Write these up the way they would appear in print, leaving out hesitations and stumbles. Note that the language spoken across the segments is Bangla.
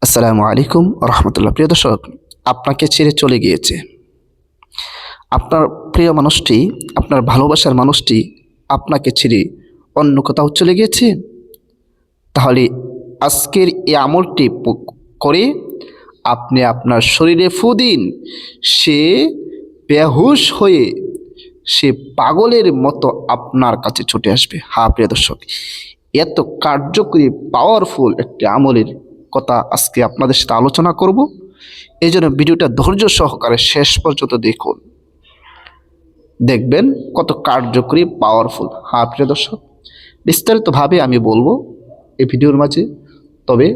আসসালামু আলাইকুম রহমতুল্লাহ। প্রিয় দর্শক, আপনাকে ছেড়ে চলে গিয়েছে আপনার প্রিয় মানুষটি, আপনার ভালোবাসার মানুষটি আপনাকে ছেড়ে অন্য কোথাও চলে গিয়েছে। তাহলে আজকের এই আমলটি করে আপনি আপনার শরীরে ফু দিন। সে বেহুশ হয়ে, সে পাগলের মতো আপনার কাছে ছুটে আসবে। হ্যাঁ প্রিয় দর্শক, এত কার্যকরী পাওয়ারফুল একটি আমলের কথা আজকে আপনাদের সাথে আলোচনা করব। এই জন্য ভিডিওটা ধৈর্য সহকারে শেষ পর্যন্ত দেখুন, দেখবেন কত কার্যকরী পাওয়ারফুল। হ্যাঁ প্রিয় দর্শক, বিস্তারিতভাবে আমি বলবো এই ভিডিওর মাঝে। তবে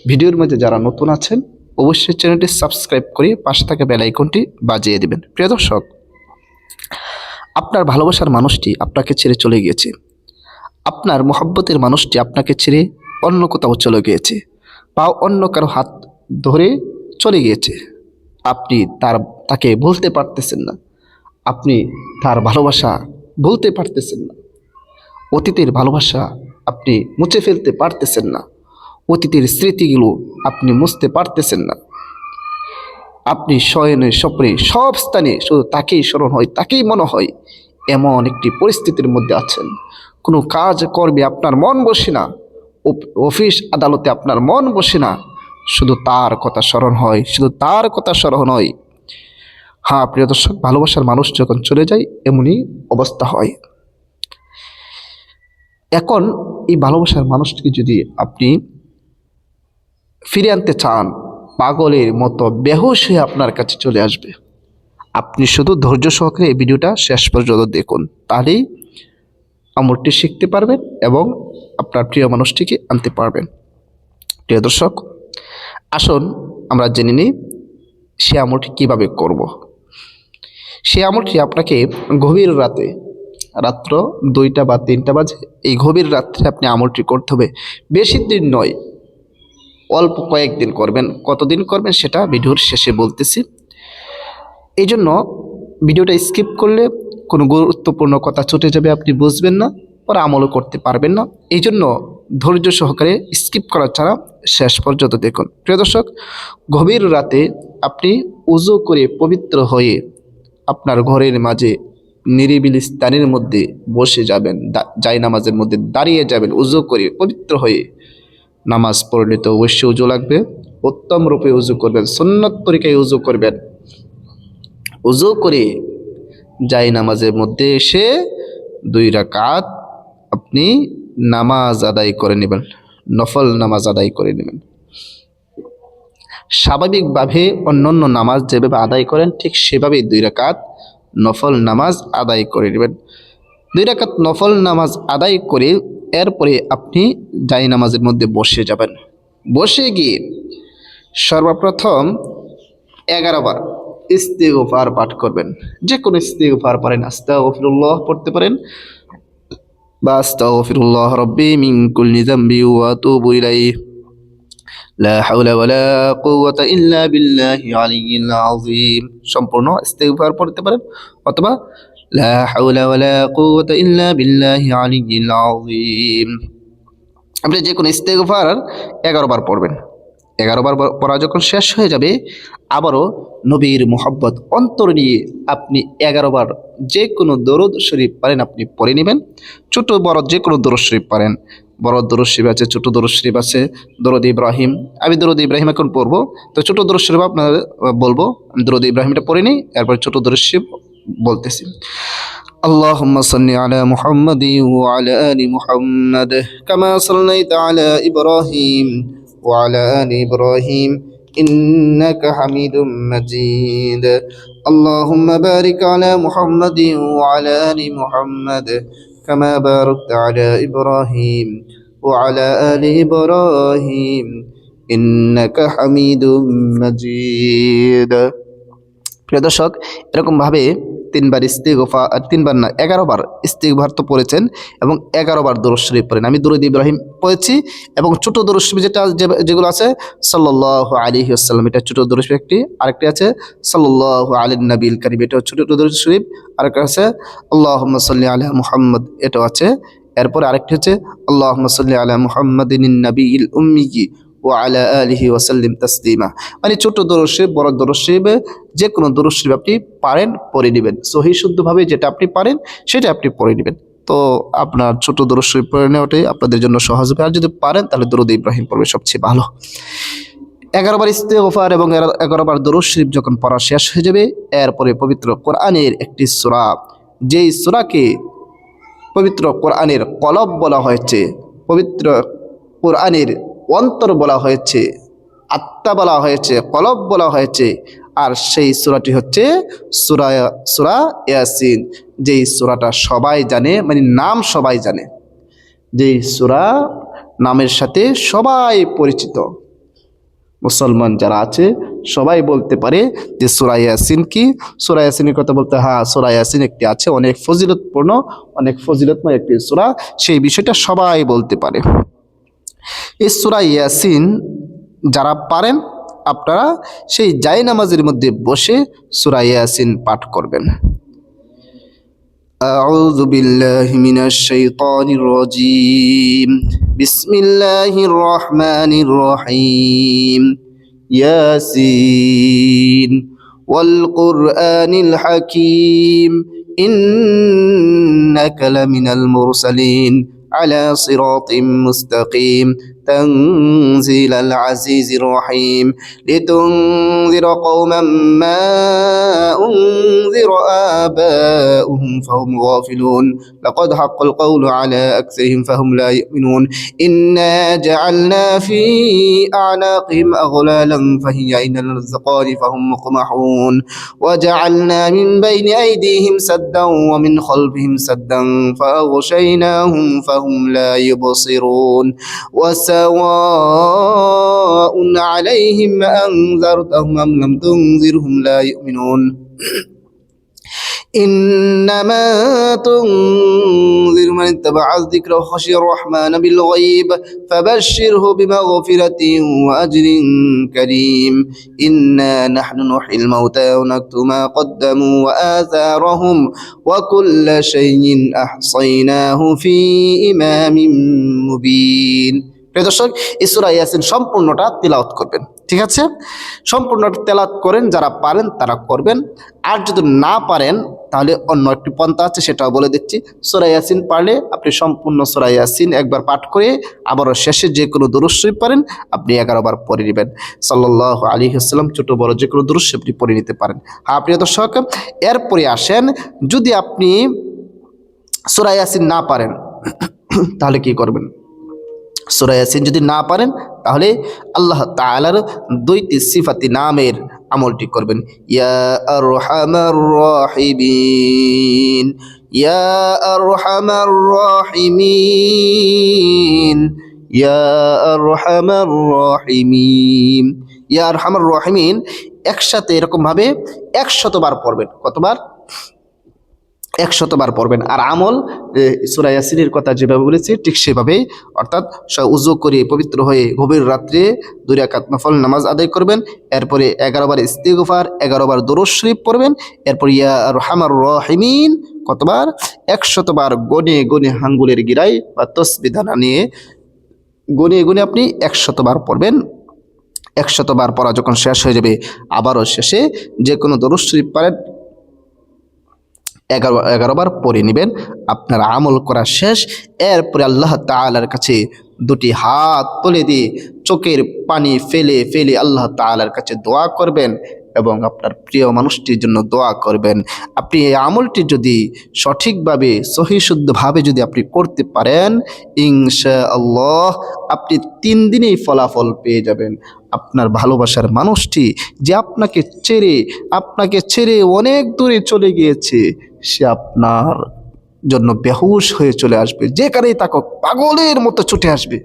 ভিডিওর মাঝে যারা নতুন আছেন অবশ্যই চ্যানেলটি সাবস্ক্রাইব করে পাশে থাকা বেল আইকনটি বাজিয়ে দেবেন। প্রিয় দর্শক, আপনার ভালোবাসার মানুষটি আপনাকে ছেড়ে চলে গিয়েছে, আপনার মোহাব্বতের মানুষটি আপনাকে ছেড়ে অন্য কোথাও চলে গিয়েছে, বা অন্য কারো হাত ধরে চলে গিয়েছে। আপনি তাকে বলতে পারতেছেন না, আপনি তার ভালোবাসা বলতে পারতেছেন না, অতীতের ভালোবাসা আপনি মুছে ফেলতে পারতেছেন না, অতীতের স্মৃতিগুলো আপনি মুছতে পারতেছেন না। আপনি শয়নে স্বপ্নে সব স্থানে শুধু তাকেই স্মরণ হয়, তাকেই মনে হয়, এমন একটি পরিস্থিতির মধ্যে আছেন। কোনো কাজ করবে আপনার মন বসে না, অফিস আদালতে আপনার মন বসে না, শুধু তার কথা স্মরণ হয়, শুধু তার কথা স্মরণ হয়। হ্যাঁ প্রিয় দর্শক, ভালোবাসার মানুষ যখন চলে যায় এমনই অবস্থা হয়। এখন এই ভালোবাসার মানুষটিকে যদি আপনি ফিরে আনতে চান, পাগলের মতো বেহুশ হয়ে আপনার কাছে চলে আসবে। আপনি শুধু ধৈর্য সহকারে এই ভিডিওটা শেষ পর্যন্ত দেখুন, তাহলেই আমলটি শিখতে পারবেন এবং আপনার প্রিয় মানুষটিকে আনতে পারবেন। প্রিয় দর্শক, আসুন আমরা জেনে নিই সে আমলটি কীভাবে করব। সে আমলটি আপনাকে গভীর রাতে, রাত্র 2টা বা 3টা বাজে, এই গভীর রাত্রে আপনি আমলটি করতে হবে। বেশি দিন নয়, অল্প কয়েকদিন করবেন। কতদিন করবেন সেটা ভিডিওর শেষে বলতেছি। এই জন্য ভিডিওটা স্কিপ করলে কোনো গুরুত্বপূর্ণ কথা ছুটে যাবে, আপনি বুঝবেন না, পরে আমলও করতে পারবেন না। এই জন্য ধৈর্য সহকারে স্কিপ করা ছাড়া শেষ পর্যন্ত দেখুন। প্রিয় দর্শক, গভীর রাতে আপনি উজু করে পবিত্র হয়ে আপনার ঘরের মাঝে নিরিবিলি স্থানের মধ্যে বসে যাবেন, জায় নামাজের মধ্যে দাঁড়িয়ে যাবেন। উজু করে পবিত্র হয়ে, নামাজ পড়লে তো অবশ্যই উজু লাগবে, উত্তম রূপে উজু করবেন, সুন্নত তরিকায় উজু করবেন। উজু করে জায় নামাজের মধ্যে এসে 2 রাকাত আপনি নামাজ আদায় করে নেবেন, নফল নামাজ আদায় করে নেবেন। স্বাভাবিকভাবে অন্যান্য নামাজ যেভাবে আদায় করেন ঠিক সেভাবেই 2 রাকাত নফল নামাজ আদায় করে নেবেন। 2 রাকাত নফল নামাজ আদায় করে এরপরে আপনি জায় নামাজের মধ্যে বসে যাবেন। বসে গিয়ে সর্বপ্রথম 11 বার ইস্তিগফার পাঠ করবেন। যে কোনো ইস্তিগফার পারেন, আস্তাগফিরুল্লাহ পড়তে পারেন, বা আস্তাগফিরুল্লাহ রাব্বি মিন কুল্লি যামবি ওয়া আতুবু ইলাইহি, লা হাওলা ওয়ালা কুওয়াতা ইল্লা বিল্লাহি আলিয়্যিল আযীম। সম্পূর্ণ ইস্তিগফার পড়তে পারেন, অথবা লা হাওলা ওয়ালা কুওয়াতা ইল্লা বিল্লাহি আলিয়্যিল আযীম। আপনি যে কোনো ইস্তিগফার 11 বার পড়বেন। 11 বার পড়া যখন শেষ হয়ে যাবে, আবারও নবীর মোহাব্বত অন্তর নিয়ে আপনি 11 বার যে কোনো দরুদ শরীফ পারেন আপনি পড়ে নেবেন। ছোট বড় যে কোনো দরুদ শরীফ পারেন, বড় দরুদ শরীফ আছে, ছোট দরুদ শরীফ আছে, দরুদ ইব্রাহিম। আমি দরুদ ইব্রাহিম এখন পড়বো, তো ছোট দরুদ শরীফ আপনাদের বলবো। আমি দরুদ ইব্রাহিমটা পড়ে নিই, এরপর ছোট দরুদ শরীফ বলতেছি। আল্লাহুম্মা সাল্লি আলা মুহাম্মাদি ওয়া আলা আলি মুহাম্মাদ কামা সাল্লাইতা আলা ইব্রাহিম وعلى آل إبراهيم إنك حميد مجيد اللهم بارك على محمد وعلى آل محمد كما باركت على إبراهيم وعلى آل إبراهيم إنك حميد مجيد। প্রিয় দর্শক, এরকমভাবে 3 বার ইস্তিগফার, 3 বার না 11 বার ইস্তিগফার তো পড়েছেন, এবং 11 বার দরুদ শরীফ পড়েন। আমি দরুদ ইব্রাহিম পড়েছি, এবং ছোট দরুদ শরীফ যেগুলো আছে সাল্লাল্লাহু আলাইহি ওয়াসাল্লাম, এটা ছোট দরুদ শরীফ একটি, আরেকটি আছে সাল্লাল্লাহু আলাইহি নবিল কারীম, এটা ছোট দরুদ শরীফ। আরেকটা আছে আল্লাহুম্মা সাল্লি আলা মুহাম্মদ, এটাও আছে। এরপর আরেকটি হচ্ছে আল্লাহুম্মা সাল্লি আলা মুহাম্মাদিন নবিয়িল উম্মি ওয়া আলা আলিহি ওয়া সাল্লিম তাসলিমা। মানে ছোট দরুদ শরীফ, বড় দরুদ শরীফ, যে কোনো দরুদ শরীফ আপনি পারেন পড়ে নেবেন, সহি শুদ্ধভাবে যেটা আপনি পারেন সেটা আপনি পড়ে নেবেন। তো আপনার ছোট দরুদ শরীফ পড়ে নেওয়াটাই আপনাদের জন্য সহজ হবে। আর যদি পারেন তাহলে দরুদ ইব্রাহিম পড়বে সবচেয়ে ভালো। 11 বার ইস্তেগফার এবং 11 বার দরুদ শরীফ যখন পড়া শেষ হয়ে যাবে, এরপরে পবিত্র কোরআনের একটি সূরা, যেই সূরাকে পবিত্র কোরআনের কলব বলা হয়েছে, পবিত্র কোরআনের অন্তর বলা হয়েছে, আত্মা বলা হয়েছে, কলব বলা হয়েছে, আর সেই সূরাটি হচ্ছে সূরা ইয়াসিন। যেই সূরাটা সবাই জানে, মানে নাম সবাই জানে, যেই সূরা নামের সাথে সবাই পরিচিত, মুসলমান যারা আছে সবাই বলতে পারে যে সূরা ইয়াসিন কি। সূরা ইয়াসিনের কথা বলতে, হ্যাঁ সূরা ইয়াসিন একটি আছে, অনেক ফজিলতপূর্ণ, অনেক ফজিলতময় একটি সূরা, সেই বিষয়টা সবাই বলতে পারে। এই সূরা ইয়াসিন যারা পারেন আপনারা সেই জায়নামাজের মধ্যে বসে সূরা ইয়াসিন পাঠ করবেন। أعوذ بالله من الشيطان الرجيم بسم الله الرحمن الرحيم ياسين والقرآن الحكيم إنك لمن المرسلين على صراط مستقيم تنزيل العزيز الرحيم لتنذر قوما ما أنذر آباؤهم فهم غافلون لقد حق القول على أكثرهم فهم لا يؤمنون إنا جعلنا في أعناقهم أغلالا فهي إلى الأذقان فهم مقمحون وجعلنا من بين أيديهم سدا ومن خلفهم سدا فأغشيناهم فهم لا يبصرون وسواء عليهم أنذرتهم أم لم تنذرهم لا يؤمنون إنما تنذر من اتبع الذكر وخشي الرحمن بالغيب فبشره بمغفرة وأجر كريم إنا نحن نحيي الموتى ونكتب ما قدموا وآثارهم وكل شيء أحصيناه في إمام مبين। প্রিয় দর্শক, এই সূরা ইয়াসিন সম্পূর্ণটা তিলাওয়াত করবেন, ঠিক আছে? সম্পূর্ণটা তেলাওয়াত করেন, যারা পারেন তারা করবেন। আর যদি না পারেন তাহলে অন্য একটি পন্থা আছে, সেটাও বলে দিচ্ছি। সূরা ইয়াসিন পারলে আপনি সম্পূর্ণ সূরা ইয়াসিন একবার পাঠ করে আবারও শেষে যে কোনো দরুদ শরীফ পারেন আপনি 11 বার পড়ে নেবেন। সাল্লাল্লাহু আলাইহি ওয়াসাল্লাম ছোট বড় যে কোনো দরুদ শরীফ আপনি পড়ে নিতে পারেন। হ্যাঁ প্রিয় দর্শক, এরপরে আসেন, যদি আপনি সূরা ইয়াসিন না পারেন তাহলে কি করবেন? সূরা ইয়াসিন যদি না পারেন তাহলে আল্লাহ তাআলার 2টি সিফাতি নামের আমলটি করবেন। ইয়া আরহামার রাহিমিন, ইয়া আরহামার রাহিমিন, ইয়া আরহামার রাহিমিন, ইয়া আরহামার রাহিমিন একসাথে এরকম ভাবে 100 বার পড়বেন। কতবার? 100 বার পড়বেন। আর আমল সূরা ইয়াসিনের কথা যেভাবে বলেছি ঠিক সেভাবেই, অর্থাৎ উযু করে পবিত্র হয়ে গভীর রাত্রে 2 রাকাত নফল নামাজ আদায় করবেন। এরপরে 11 বার ইস্তিগফার, 11 বার দরুদ শরীফ পড়বেন। এরপর ইয়া আরহামার রাহিমিন কতবার? 100 বার গনে গনে আঙ্গুলের গিরায় বা তাসবিহ দানা নিয়ে গনে গনে আপনি 100 বার পড়বেন। 100 বার পড়া যখন শেষ হয়ে যাবে আবারও শেষে যে কোনো দরুদ শরীফ পারেন 11 বার পড়ে নেবেন। আপনার আমল করা শেষ। এরপরে আল্লাহ তাআলার কাছে 2টি হাত তুলে দিয়ে চোখের পানি ফেলে ফেলে আল্লাহ তাআলার কাছে দোয়া করবেন এবং আপনার প্রিয় মানুষটির জন্য দোয়া করবেন। আপনি এই আমলটি যদি সঠিকভাবে সহি শুদ্ধভাবে যদি আপনি করতে পারেন, ইনশাআল্লাহ আপনি 3 দিনেই ফলাফল পেয়ে যাবেন। আপনার ভালোবাসার মানুষটি যে আপনাকে ছেড়ে অনেক দূরে চলে গিয়েছে, সে আপনার জন্য বেহুশ হয়ে চলে আসবে, যেখানেই থাকুক পাগলের মতো ছুটে আসবে।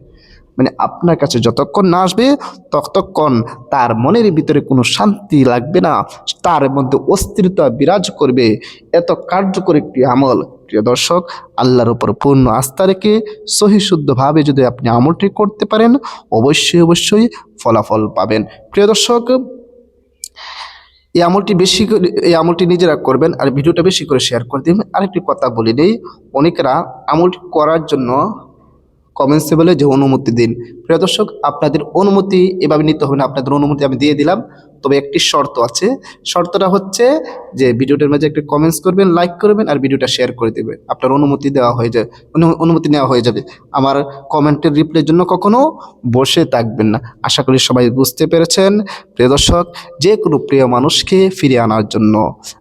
মানে আপনার কাছে যতক্ষণ না আসবে ততক্ষণ তার মনের ভিতরে কোনো শান্তি লাগবে না, তার মধ্যে অস্থিরতা বিরাজ করবে। এত কার্যকর একটি আমল। প্রিয় দর্শক, আল্লাহর উপর পূর্ণ আস্থা রেখে সহি শুদ্ধভাবে যদি আপনি আমলটি করতে পারেন অবশ্যই অবশ্যই ফলাফল পাবেন। প্রিয় দর্শক, এই আমলটি নিজেরা করবেন আর ভিডিওটা বেশি করে শেয়ার করে দিবেন। আরেকটি কথা বলে নেই, অনেকেরা আমলটি করার জন্য কমেন্টসে বলে যে অনুমতি দিন। প্রিয় দর্শক, আপনাদের অনুমতি এভাবে নিতে হবে না, আপনাদের অনুমতি আমি দিয়ে দিলাম। তবে একটি শর্ত আছে, শর্তটা হচ্ছে যে ভিডিওটার মাঝে একটা কমেন্টস করবেন, লাইক করবেন আর ভিডিওটা শেয়ার করে দেবেন। আপনার অনুমতি দেওয়া হয়ে যায়, অনুমতি নেওয়া হয়ে যাবে। আমার কমেন্টের রিপ্লাইয়ের জন্য কখনো বসে থাকবেন না। আশা করি সবাই বুঝতে পেরেছেন। প্রিয় দর্শক, যে কোনো প্রিয় মানুষকে ফিরিয়ে আনার জন্য,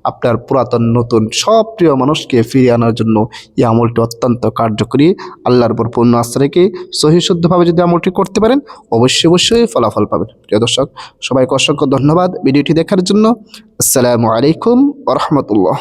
আপনার পুরাতন নতুন সব প্রিয় মানুষকে ফিরিয়ে আনার জন্য এই আমলটি অত্যন্ত কার্যকরী। আল্লাহর উপর পূর্ণ আস্থা রেখে সহি শুদ্ধভাবে যদি আমলটি করতে পারেন, অবশ্যই অবশ্যই ফলাফল পাবেন। প্রিয় দর্শক, সবাইকে অসংখ্য ধন্যবাদ ভিডিওটি দেখার জন্য। আসসালামু আলাইকুম ওয়া রাহমাতুল্লাহ।